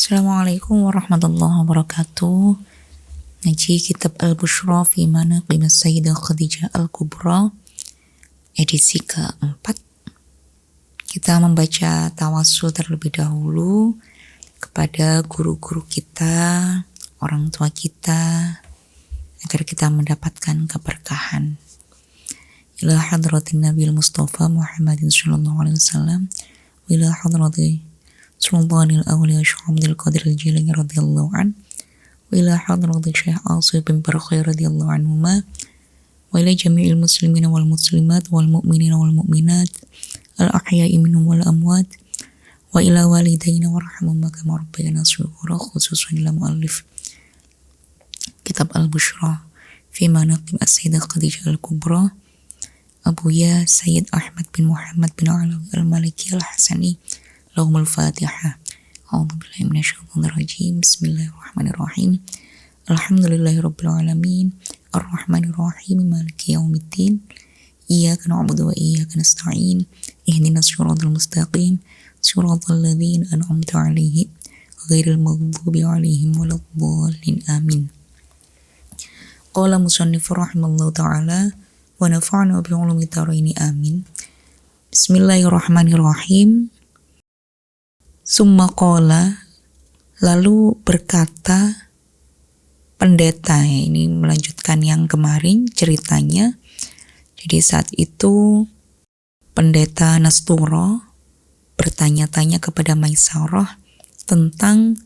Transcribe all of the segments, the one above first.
Assalamualaikum warahmatullahi wabarakatuh. Ngaji kitab Al-Bushra fi Manaqib Sayyidah Khadijah Al-Kubra, edisi keempat. Kita membaca tawassul terlebih dahulu kepada guru-guru kita, orang tua kita, agar kita mendapatkan keberkahan. Ila hadratin Nabil Mustafa Muhammadin sallallahu alaihi wasallam, ila hadratin Sultanil Awliya Syekh Abdul Qadir Al-Jilani radhiyallahu an, wa ila hadrati Syekh Asif bin Barakhi radhiyallahu anhuma, wa ila jami'il muslimina wal muslimat wal mu'minina wal mu'minat al-ahya'i minhum wal amwat, wa ila walidayna warhamhuma kama rabbayana shighara, khususan ila muallif kitab Al-Bushra fi Manaqib Sayyidah Khadijah Al-Kubra, Abuya Sayyid Ahmad bin Muhammad bin Alawi Al-Maliki Al-Hasani. Lahumul Fatihah. A'udzubillahi minasyaitonir rajim. Bismillahirrahmanirrahim. Alhamdulillahirabbil alamin. Arrahmanir rahim. Maliki yaumiddin. Iyyaka na'budu wa iyyaka nasta'in. Ihdinas siratal mustaqim. Siratal ladzina an'amta 'alaihim ghairil maghdubi 'alaihim waladdallin. Amin. Qala musannif rahimallahu ta'ala wa nafa'na bi 'ulumi dharaini. Amin. Bismillahirrahmanirrahim. Summa qala, lalu berkata pendeta, ini melanjutkan yang kemarin ceritanya. Jadi saat itu pendeta Nasturo bertanya-tanya kepada Maisarah tentang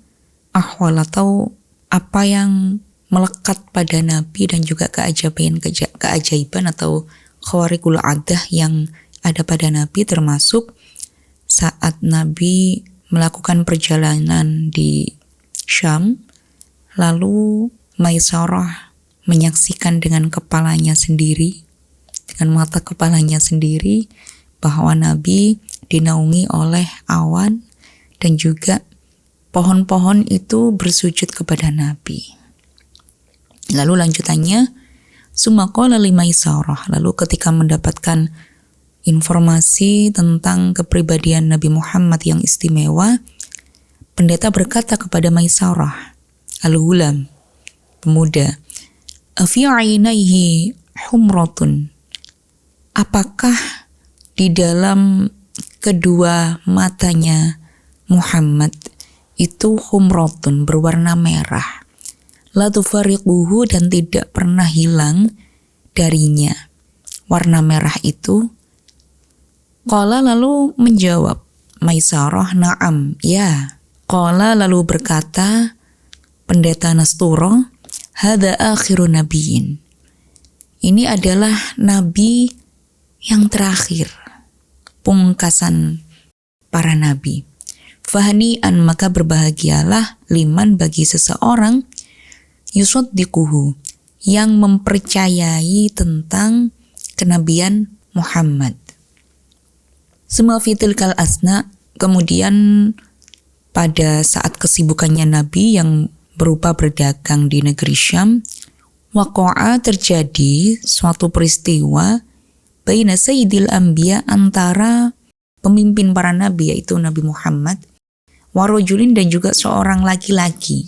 ahwal atau apa yang melekat pada Nabi dan juga keajaiban atau khawariqul adah yang ada pada Nabi, termasuk saat Nabi melakukan perjalanan di Syam, lalu Maisarah menyaksikan dengan kepalanya sendiri, dengan mata kepalanya sendiri, bahwa Nabi dinaungi oleh awan dan juga pohon-pohon itu bersujud kepada Nabi. Lalu lanjutannya, summa qala li Maisarah, lalu ketika mendapatkan informasi tentang kepribadian Nabi Muhammad yang istimewa, pendeta berkata kepada Maisarah, al-ghulam, pemuda, afi 'ainaihi humratun, apakah di dalam kedua matanya Muhammad itu humratun, berwarna merah, la tufariquhu, dan tidak pernah hilang darinya warna merah itu. Qala, lalu menjawab Maisarah, na'am, ya. Qala, lalu berkata pendeta Nasturo, hadza akhiru nabiyyin, ini adalah nabi yang terakhir, pungkasan para nabi. Fahni'an, maka berbahagialah, liman, bagi seseorang, yusaddiquhu, yang mempercayai tentang kenabian Muhammad. Suma fitilkal asna, kemudian pada saat kesibukannya Nabi yang berupa berdagang di negeri Syam, waqa'a, terjadi suatu peristiwa baina sayyidil anbiya, antara pemimpin para nabi yaitu Nabi Muhammad, warajulin, dan juga seorang laki-laki.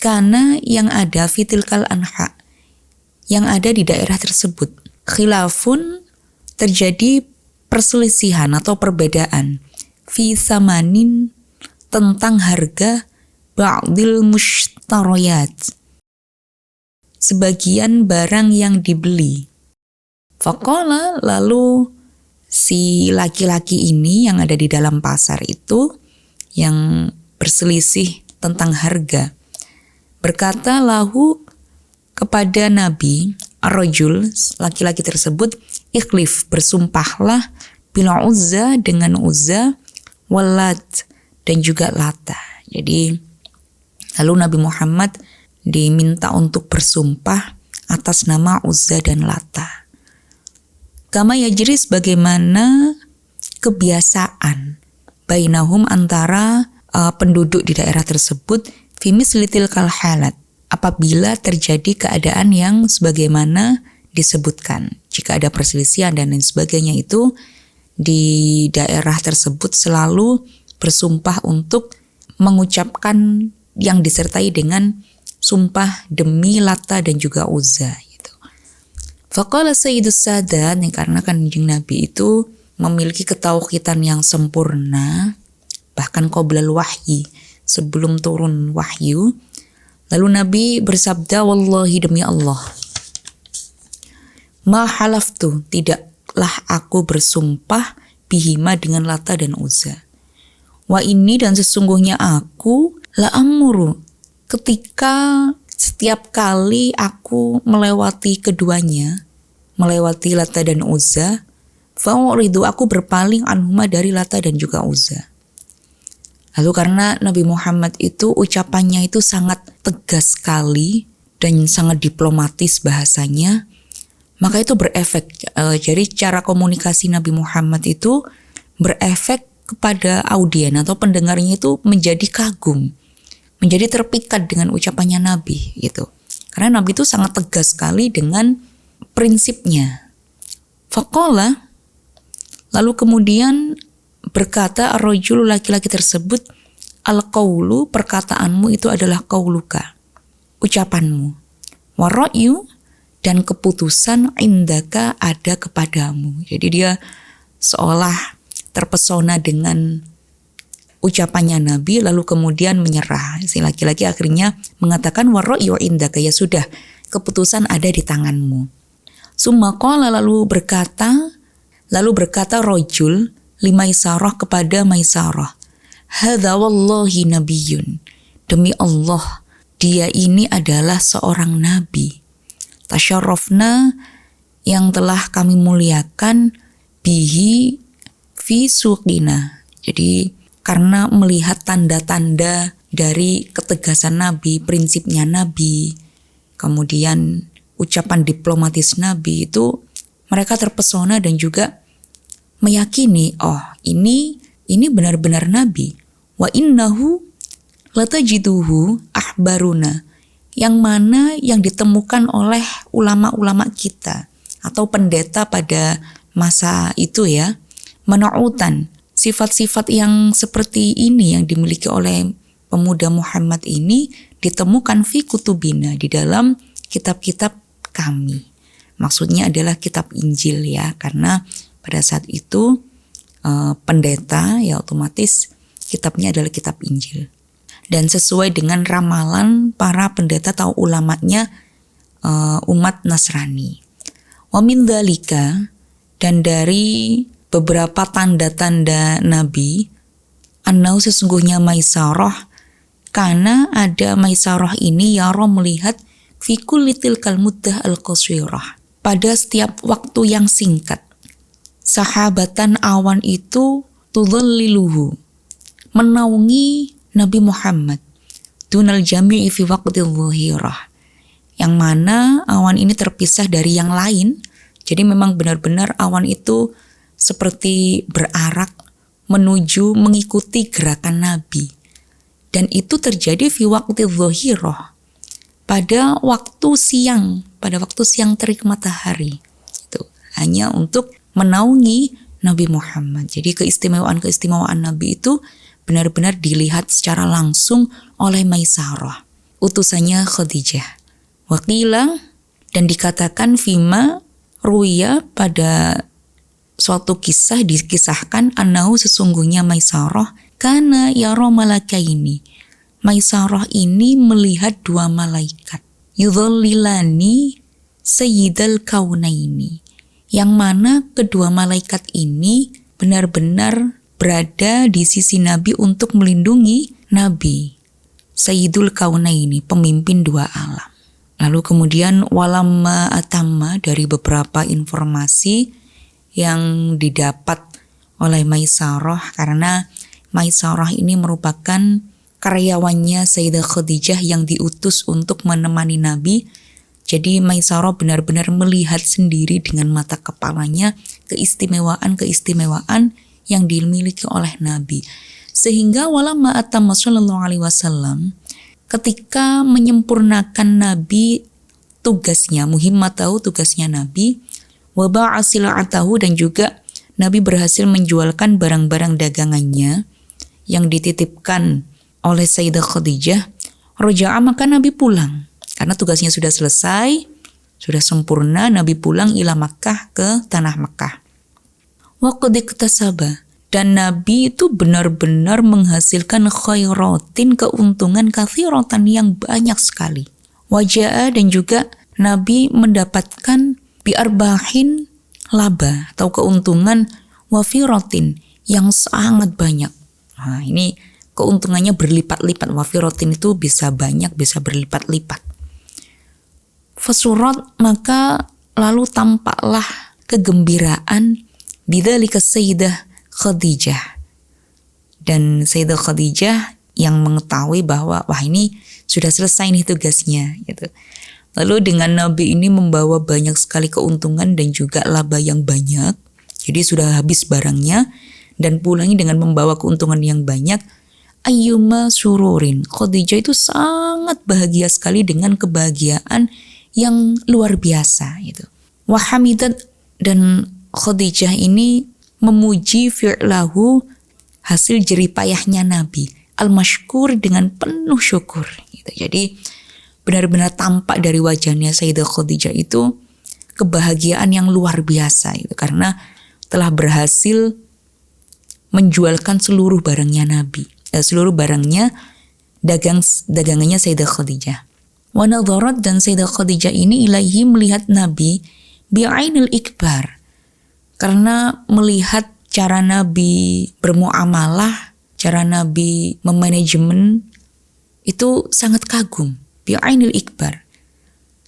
Karena yang ada fitilkal anha, yang ada di daerah tersebut, khilafun, terjadi perselisihan atau perbedaan, fi samanin, tentang harga, ba'dil mushtariyat, sebagian barang yang dibeli. Faqala, lalu si laki-laki ini yang ada di dalam pasar itu, yang berselisih tentang harga, berkata lahu, kepada Nabi, ar-rajul, laki-laki tersebut, ikhlif, bersumpahlah, bila Uzza, dengan Uzza, walat, dan juga Lata. Jadi lalu Nabi Muhammad diminta untuk bersumpah atas nama Uzza dan Lata. Kama yajris, bagaimana kebiasaan, bainahum, antara penduduk di daerah tersebut, fi misli tilkal halat, apabila terjadi keadaan yang sebagaimana disebutkan. Jika ada perselisihan dan lain sebagainya, itu di daerah tersebut selalu bersumpah untuk mengucapkan yang disertai dengan sumpah demi Lata dan juga Uzza gitu. Faqala Sayyidus Sadat, karena Kanjeng Nabi itu memiliki ketauhidan yang sempurna, bahkan qoblal wahyi, sebelum turun wahyu. Lalu Nabi bersabda, wallahi demi Allah, ma halaftu, tidaklah aku bersumpah bihima dengan Lata dan Uzza. Wa ini, dan sesungguhnya aku la amuru, ketika setiap kali aku melewati keduanya, melewati Lata dan Uzza, fa'uridu, aku berpaling anhuma dari Lata dan juga Uzza. Lalu karena Nabi Muhammad itu ucapannya itu sangat tegas sekali dan sangat diplomatis bahasanya, maka itu berefek. Jadi cara komunikasi Nabi Muhammad itu berefek kepada audien atau pendengarnya itu menjadi kagum, menjadi terpikat dengan ucapannya Nabi gitu. Karena Nabi itu sangat tegas sekali dengan prinsipnya. Faqala, lalu kemudian berkata ar-rajulu, laki-laki tersebut, al-qaulu, perkataanmu itu adalah qauluka, ucapanmu, wa ra'yu, dan keputusan indaka ada kepadamu. Jadi dia seolah terpesona dengan ucapannya Nabi, lalu kemudian menyerah. Si laki-laki akhirnya mengatakan wa ra'yu indaka, ya sudah, keputusan ada di tanganmu. Summa qala, lalu berkata rajul li Maisarah kepada Maisarah, hadza wallahi nabiyyun, demi Allah dia ini adalah seorang nabi, tasyarrafna, yang telah kami muliakan, bihi fi suqina, jadi karena melihat tanda-tanda dari ketegasan Nabi, prinsipnya Nabi, kemudian ucapan diplomatis Nabi itu, mereka terpesona dan juga meyakini, oh ini benar-benar Nabi. Wa innahu latajiduhu ahbaruna, yang mana yang ditemukan oleh ulama-ulama kita atau pendeta pada masa itu ya, menautan sifat-sifat yang seperti ini yang dimiliki oleh pemuda Muhammad ini ditemukan fi kutubina, di dalam kitab-kitab kami. Maksudnya adalah kitab Injil ya, karena pada saat itu pendeta ya otomatis kitabnya adalah kitab Injil. Dan sesuai dengan ramalan para pendeta atau ulamanya umat Nasrani. Wa min dzalika, dan dari beberapa tanda-tanda Nabi, annau, sesungguhnya Maisarah, karena ada Maisarah ini yaro, melihat fi kulli tilkal muddah al-qasirah, pada setiap waktu yang singkat, sahabatan awan itu tudhalliluhu, menaungi Nabi Muhammad, dunal jami'i fi waqtil dhuhirah, yang mana awan ini terpisah dari yang lain. Jadi memang benar-benar awan itu seperti berarak menuju mengikuti gerakan Nabi, dan itu terjadi fi waqtil dhuhirah, pada waktu siang terik matahari, itu hanya untuk menaungi Nabi Muhammad. Jadi keistimewaan Nabi itu benar-benar dilihat secara langsung oleh Maisarah, utusannya Khadijah. Waqila, dan dikatakan fima ruya, pada suatu kisah dikisahkan, annahu, sesungguhnya Maisarah kana yara malakaini, Maisarah ini melihat dua malaikat, yudhallilani sayyidal kaunaini, yang mana kedua malaikat ini benar-benar berada di sisi Nabi untuk melindungi Nabi, Sayyidul Kaunaini, pemimpin dua alam. Lalu kemudian walamma atamma, dari beberapa informasi yang didapat oleh Maisarah, karena Maisarah ini merupakan karyawannya Sayyidah Khadijah yang diutus untuk menemani Nabi. Jadi Maisarah benar-benar melihat sendiri dengan mata kepalanya keistimewaan yang dimiliki oleh Nabi. Sehingga walamma atamma sallallahu alaihi wasallam, ketika menyempurnakan Nabi tugasnya, muhimmatahu, tugasnya Nabi, wa ba'a sil'atahu, dan juga Nabi berhasil menjualkan barang-barang dagangannya yang dititipkan oleh Sayyidah Khadijah, roja'a maka Nabi pulang. Karena tugasnya sudah selesai, sudah sempurna, Nabi pulang ila Makkah ke tanah Makkah. Wa qad iktasaba, dan Nabi itu benar-benar menghasilkan khairatin, keuntungan katsiratan yang banyak sekali. Waja'a, dan juga Nabi mendapatkan biarbahin, laba atau keuntungan, wafiratin yang sangat banyak. Nah, ini keuntungannya berlipat-lipat. Wafiratin itu bisa banyak, bisa berlipat-lipat. Fasurat, maka lalu tampaklah kegembiraan bidzalika Sayyidah Khadijah. Dan Sayyidah Khadijah yang mengetahui bahwa wah ini sudah selesai nih tugasnya gitu. Lalu dengan Nabi ini membawa banyak sekali keuntungan dan juga laba yang banyak. Jadi sudah habis barangnya dan pulangnya dengan membawa keuntungan yang banyak. Ayyuma sururin, Khadijah itu sangat bahagia sekali dengan kebahagiaan yang luar biasa gitu. Wahamidat, dan Khadijah ini memuji fi'lahu, hasil jeripayahnya Nabi, al-mashkur, dengan penuh syukur gitu. Jadi benar-benar tampak dari wajahnya Sayyidah Khadijah itu kebahagiaan yang luar biasa gitu, karena telah berhasil menjualkan seluruh barangnya Nabi, seluruh barangnya dagangannya Sayyidah Khadijah. Wa nadharat, dan Sayyidah Khadijah ini ilaihi, melihat Nabi bi'ainil ikbar, karena melihat cara Nabi bermuamalah, cara Nabi memanajemen itu sangat kagum. Bi'ainil ikbar,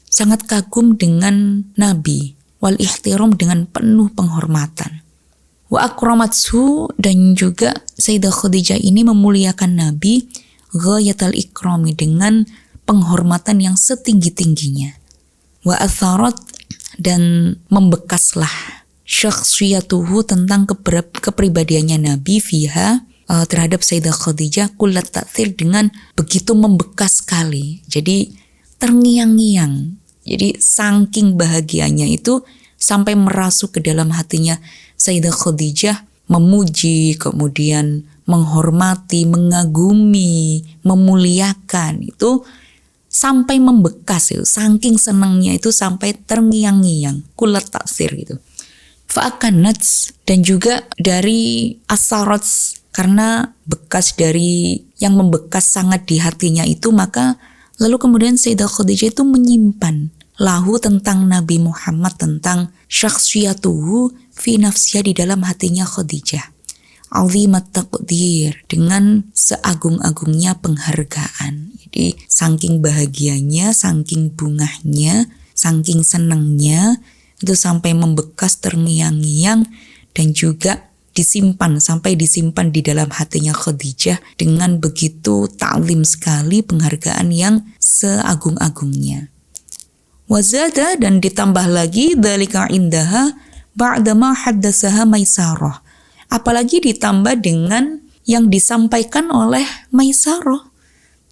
sangat kagum dengan Nabi. Wal ihtiram, dengan penuh penghormatan. Wa akramathu, dan juga Sayyidah Khadijah ini memuliakan Nabi ghayatal ikrami, dengan penghormatan yang setinggi-tingginya. Wa atharat, dan membekaslah syakhsiyatuhu, tentang kepribadiannya Nabi fiha, terhadap Sayyidah Khadijah, kullat ta'thir, dengan begitu membekas sekali. Jadi terngiang-ngiang. Jadi saking bahagianya itu sampai merasuk ke dalam hatinya Sayyidah Khadijah, memuji, kemudian menghormati, mengagumi, memuliakan, itu sampai membekas itu, saking senangnya itu sampai terngiang-ngiang, kullat ta'thir gitu. Fa'akanat, dan juga dari asarats, karena bekas dari yang membekas sangat di hatinya itu, maka lalu kemudian Sayyidah Khadijah itu menyimpan lahu, tentang Nabi Muhammad, tentang syakhsiyatuhu fi nafsiyah, di dalam hatinya Khadijah. Azimat taqdir, dengan seagung-agungnya penghargaan. Jadi saking bahagianya, saking bungahnya, saking senangnya, itu sampai membekas, terngiang-ngiang, dan juga disimpan, sampai disimpan di dalam hatinya Khadijah dengan begitu ta'zim sekali, penghargaan yang seagung-agungnya. Wazada, dan ditambah lagi dzalika indaha ba'dama haddatsaha Maisarah, apalagi ditambah dengan yang disampaikan oleh Maisarah.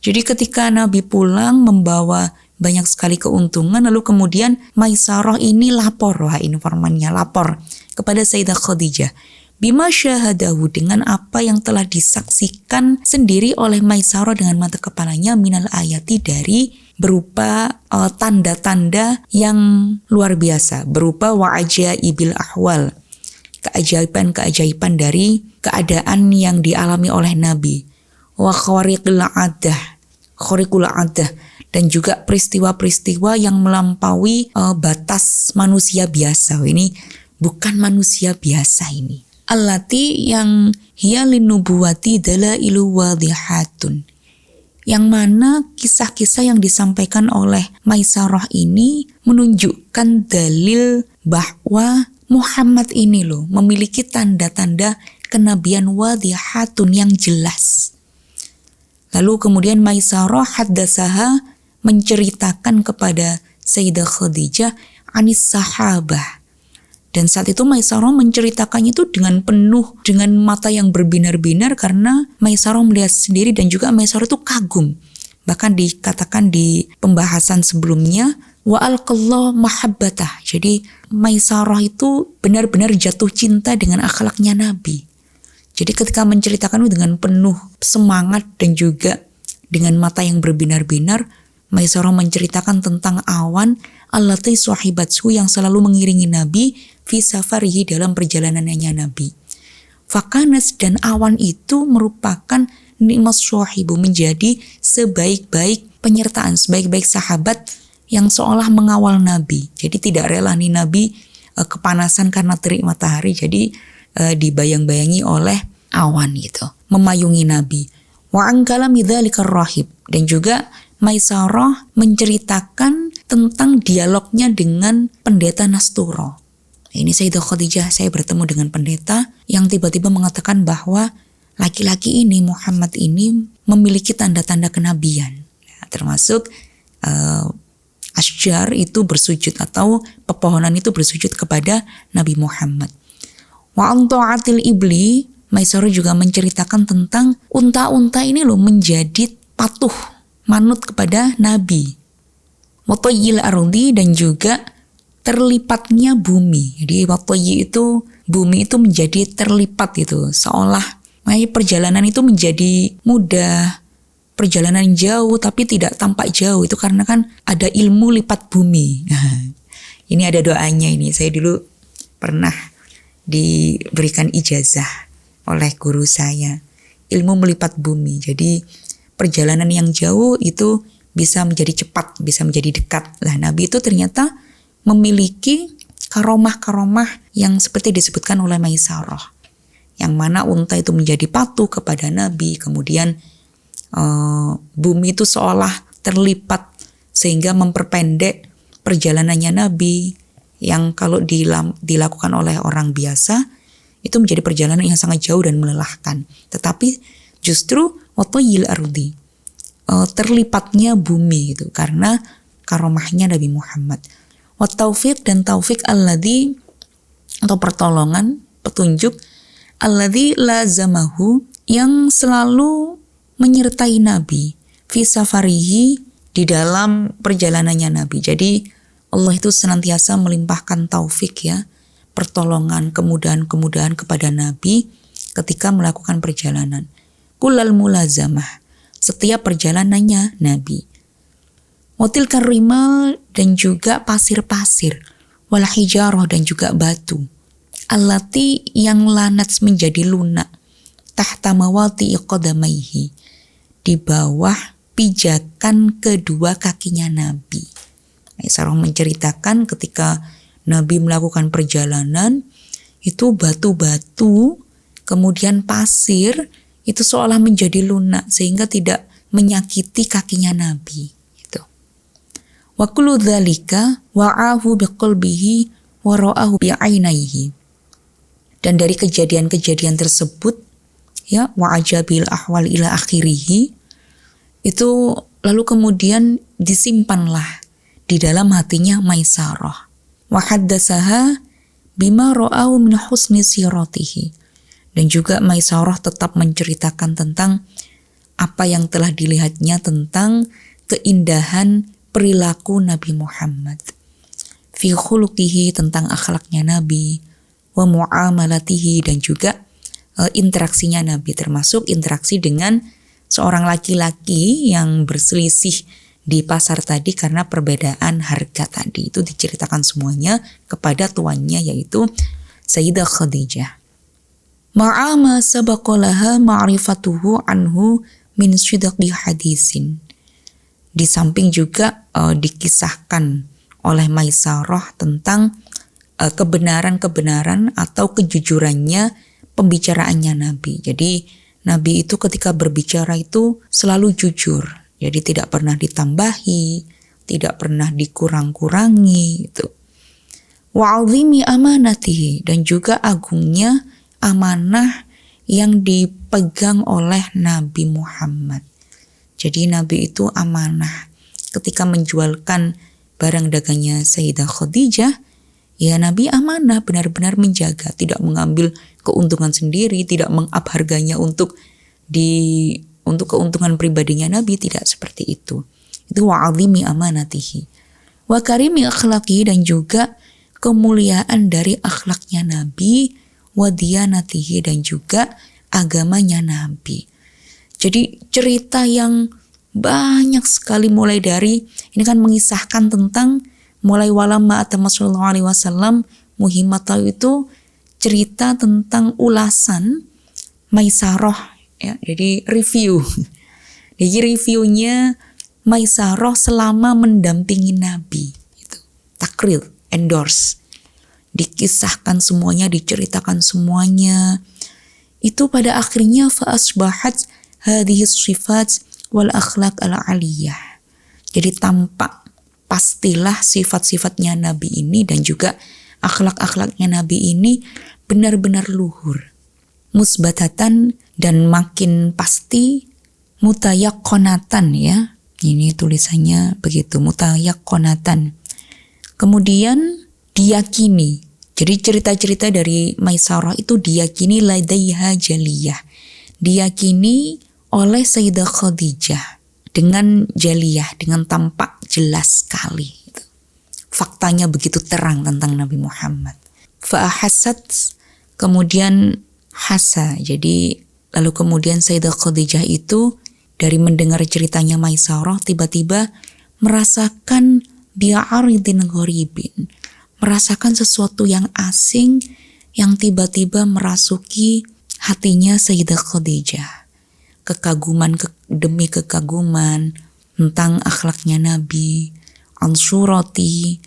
Jadi ketika Nabi pulang membawa banyak sekali keuntungan, lalu kemudian Maisarah ini lapor, wah informannya lapor kepada Sayyidah Khadijah, bima syahadahu, dengan apa yang telah disaksikan sendiri oleh Maisarah dengan mata kepalanya, minal ayati, dari berupa tanda-tanda yang luar biasa, berupa wa'ajaibil ahwal, keajaiban-keajaiban dari keadaan yang dialami oleh Nabi, wa khawariqul adah, dan juga peristiwa-peristiwa yang melampaui batas manusia biasa. Ini bukan manusia biasa ini. Allati, yang hiya linubuwati dalailu wadihatun, yang mana kisah-kisah yang disampaikan oleh Maisarah ini menunjukkan dalil bahwa Muhammad ini loh memiliki tanda-tanda kenabian wadihatun yang jelas. Lalu kemudian Maisarah haddatsaha, menceritakan kepada Sayyidah Khadijah anis sahabah. Dan saat itu Maisarah menceritakannya itu dengan penuh, dengan mata yang berbinar-binar, karena Maisarah melihat sendiri dan juga Maisarah itu kagum. Bahkan dikatakan di pembahasan sebelumnya, wa alqallahu mahabbatah. Jadi Maisarah itu benar-benar jatuh cinta dengan akhlaknya Nabi. Jadi ketika menceritakan dengan penuh semangat dan juga dengan mata yang berbinar-binar, Maisarah menceritakan tentang awan allati sahibatsu yang selalu mengiringi Nabi fi safarihi dalam perjalanannya Nabi. Fakanas, dan awan itu merupakan nikmat sahibu, menjadi sebaik-baik penyertaan, sebaik-baik sahabat yang seolah mengawal Nabi. Jadi tidak rela nih Nabi kepanasan karena terik matahari, jadi dibayang-bayangi oleh awan gitu, memayungi Nabi. Wa angkala midzalikar rahib, dan juga Maisarah menceritakan tentang dialognya dengan pendeta Nasturo. Ini Sayyidah Khadijah, saya bertemu dengan pendeta yang tiba-tiba mengatakan bahwa laki-laki ini, Muhammad ini, memiliki tanda-tanda kenabian. Ya, termasuk asjar itu bersujud, atau pepohonan itu bersujud kepada Nabi Muhammad. Wa anta'atil ibli, Maisarah juga menceritakan tentang unta-unta ini loh menjadi patuh, manut kepada Nabi. Watoyil ardi, dan juga terlipatnya bumi. Jadi watoyi itu, bumi itu menjadi terlipat gitu, seolah perjalanan itu menjadi mudah, perjalanan jauh tapi tidak tampak jauh. Itu karena kan ada ilmu lipat bumi. Ini ada doanya ini. Saya dulu pernah diberikan ijazah oleh guru saya, ilmu melipat bumi. Jadi perjalanan yang jauh itu bisa menjadi cepat, bisa menjadi dekat. Nah, Nabi itu ternyata memiliki karomah-karomah yang seperti disebutkan oleh Maisarah, yang mana unta itu menjadi patuh kepada Nabi, kemudian bumi itu seolah terlipat sehingga memperpendek perjalanannya Nabi, yang kalau dilakukan oleh orang biasa itu menjadi perjalanan yang sangat jauh dan melelahkan. Tetapi justru watoyil ardi, terlipatnya bumi itu karena karomahnya Nabi Muhammad. Wa taufik, dan taufik alladzi, atau pertolongan, petunjuk, alladzi lazamahu, yang selalu menyertai Nabi fi safarihi, di dalam perjalanannya Nabi. Jadi Allah itu senantiasa melimpahkan taufik ya, pertolongan, kemudahan-kemudahan kepada Nabi ketika melakukan perjalanan. Kullal mulazamah, setiap perjalanannya Nabi. Watil karimal, dan juga pasir-pasir, wal hijarah, dan juga batu, allati, yang lanat menjadi lunak, tahta mawati qadamaihi, di bawah pijakan kedua kakinya Nabi. Maisarah menceritakan ketika Nabi melakukan perjalanan, itu batu-batu, kemudian pasir, itu seolah menjadi lunak sehingga tidak menyakiti kakinya Nabi. Wa kullu dzalika wa'ahu biqalbihi wa ra'ahu bi'ainaihi. Dan dari kejadian-kejadian tersebut ya, wa ajabil ahwal ila akhirih, itu lalu kemudian disimpanlah di dalam hatinya Maisarah. Wa haddatsaha bima ra'ahu min husni siratihi. Dan juga Maisarah tetap menceritakan tentang apa yang telah dilihatnya tentang keindahan perilaku Nabi Muhammad, fi khuluqihi, tentang akhlaknya Nabi, wa muamalatihi, dan juga interaksinya Nabi, termasuk interaksi dengan seorang laki-laki yang berselisih di pasar tadi karena perbedaan harga tadi. Itu diceritakan semuanya kepada tuannya, yaitu Sayyidah Khadijah. Ma'ama sabaqalaha ma'rifatuhu anhu min sidaqi hadisin. Di samping juga dikisahkan oleh Maisarah tentang kebenaran-kebenaran atau kejujurannya pembicaraannya Nabi. Jadi Nabi itu ketika berbicara itu selalu jujur. Jadi tidak pernah ditambahi, tidak pernah dikurang-kurangi gitu. Wa 'azimi amanatihi, dan juga agungnya amanah yang dipegang oleh Nabi Muhammad. Jadi Nabi itu amanah. Ketika menjualkan barang dagangnya Sayyidah Khadijah, ya Nabi amanah, benar-benar menjaga, tidak mengambil keuntungan sendiri, tidak meng-up harganya untuk keuntungan pribadinya Nabi, tidak seperti itu. Itu wa'azimi amanatihi. Wa karimi akhlaqi, dan juga kemuliaan dari akhlaknya Nabi, wa diyanatihi, dan juga agamanya Nabi. Jadi cerita yang banyak sekali, mulai dari ini kan mengisahkan tentang mulai walamma atama sallallahu alaihi wasallam muhimmatau, itu cerita tentang ulasan Maisarah ya. Jadi review. Jadi reviewnya Maisarah selama mendampingi Nabi itu. Takrir, endorse. Dikisahkan semuanya, diceritakan semuanya. Itu pada akhirnya fa asbahat hadhihi sifat wal akhlaq al-aliyah. Jadi tampak pastilah sifat-sifatnya Nabi ini dan juga akhlak-akhlaknya Nabi ini benar-benar luhur, musbatatan, dan makin pasti mutayaqqonatan ya. Ini tulisannya begitu, mutayaqqonatan. Kemudian diyakini. Jadi cerita-cerita dari Maisarah itu diyakini ladaiha jaliyah. Diyakini oleh Sayyidah Khadijah dengan jaliyah, dengan tampak jelas sekali. Faktanya begitu terang tentang Nabi Muhammad. Fa'ahasat, kemudian hasa. Jadi lalu kemudian Sayyidah Khadijah itu dari mendengar ceritanya Maisarah tiba-tiba merasakan bi'aridin gharibin, merasakan sesuatu yang asing yang tiba-tiba merasuki hatinya Sayyidah Khadijah. Kekaguman demi kekaguman tentang akhlaknya Nabi, ansurati,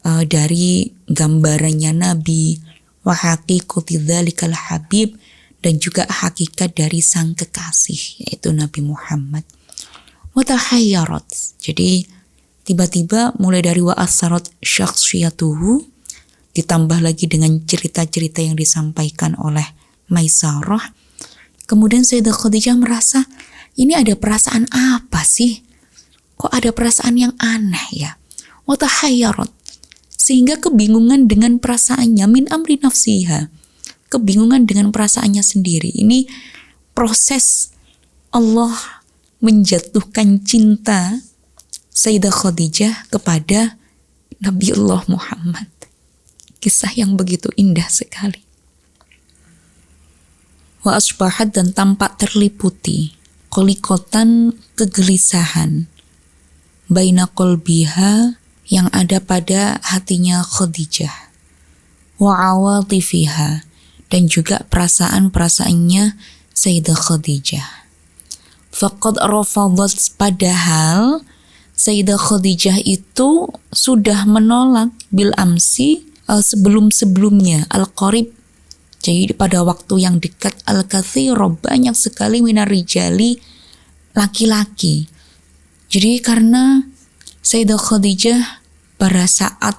dari gambarannya Nabi, wa haqiqati dzalikal habib, dan juga hakikat dari sang kekasih yaitu Nabi Muhammad. Wa tahayyarat, jadi tiba-tiba mulai dari wa asarat syakhsiyatuhu, ditambah lagi dengan cerita-cerita yang disampaikan oleh Maisarah. Kemudian Sayyidah Khadijah merasa, ini ada perasaan apa sih? Kok ada perasaan yang aneh ya? Wa tahayyarat, sehingga kebingungan dengan perasaannya, min amri nafsiha, kebingungan dengan perasaannya sendiri. Ini proses Allah menjatuhkan cinta Sayyidah Khadijah kepada Nabiullah Muhammad. Kisah yang begitu indah sekali. Wa asbahat, dan tampak terliputi kolikotan, kegelisahan, baina qalbiha, yang ada pada hatinya Khadijah, wa awatifiha, dan juga perasaan-perasaannya Sayyidah Khadijah. Faqad rafadat, padahal Sayyidah Khadijah itu sudah menolak bil amsi, sebelum-sebelumnya, al-qarib, jadi pada waktu yang dekat, al-kathira, banyak sekali minar rijali, laki-laki. Jadi karena Sayyidah Khadijah pada saat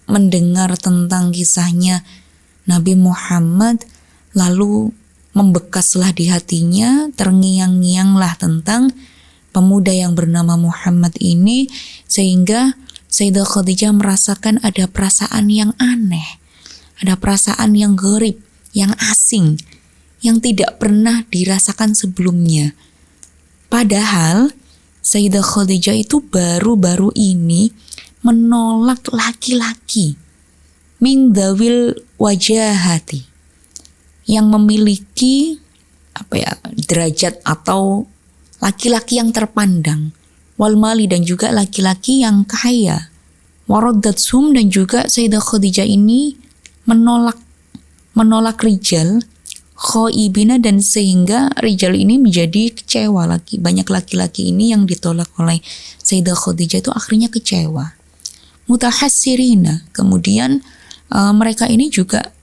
mendengar tentang kisahnya Nabi Muhammad, lalu membekaslah di hatinya, terngiang-ngianglah tentang pemuda yang bernama Muhammad ini, sehingga Sayyidah Khadijah merasakan ada perasaan yang aneh, ada perasaan yang gharib, yang asing, yang tidak pernah dirasakan sebelumnya. Padahal Sayyidah Khadijah itu baru-baru ini menolak laki-laki min dzawil wajahati, yang memiliki derajat atau laki-laki yang terpandang, wal mali, dan juga laki-laki yang kaya, waraddatsum, dan juga Sayyidah Khadijah ini menolak rijal khaibina, dan sehingga rijal ini menjadi kecewa lagi. Banyak laki-laki ini yang ditolak oleh Sayyidah Khadijah itu akhirnya kecewa. Mutahassirina, kemudian mereka ini juga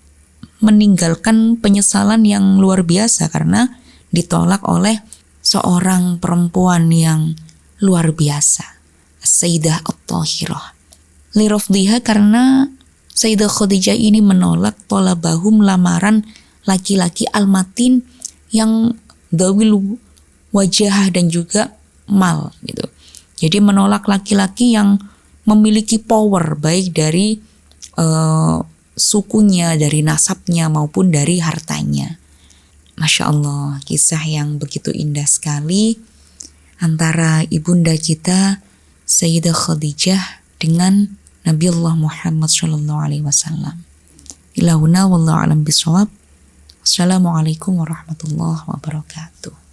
meninggalkan penyesalan yang luar biasa karena ditolak oleh seorang perempuan yang luar biasa, Sayyidah At-Tahirah. Lirafdiha, karena Sayyidah Khadijah ini menolak tolabahum, lamaran laki-laki almatin yang dawil wajah dan juga mal gitu. Jadi menolak laki-laki yang memiliki power, baik dari sukunya, dari nasabnya, maupun dari hartanya. Masya Allah, kisah yang begitu indah sekali antara ibunda kita Sayyidah Khadijah dengan Nabiullah Muhammad sallallahu alaihi wasallam. Ilahuna wallahu alam bisawab. Assalamualaikum warahmatullahi wabarakatuh.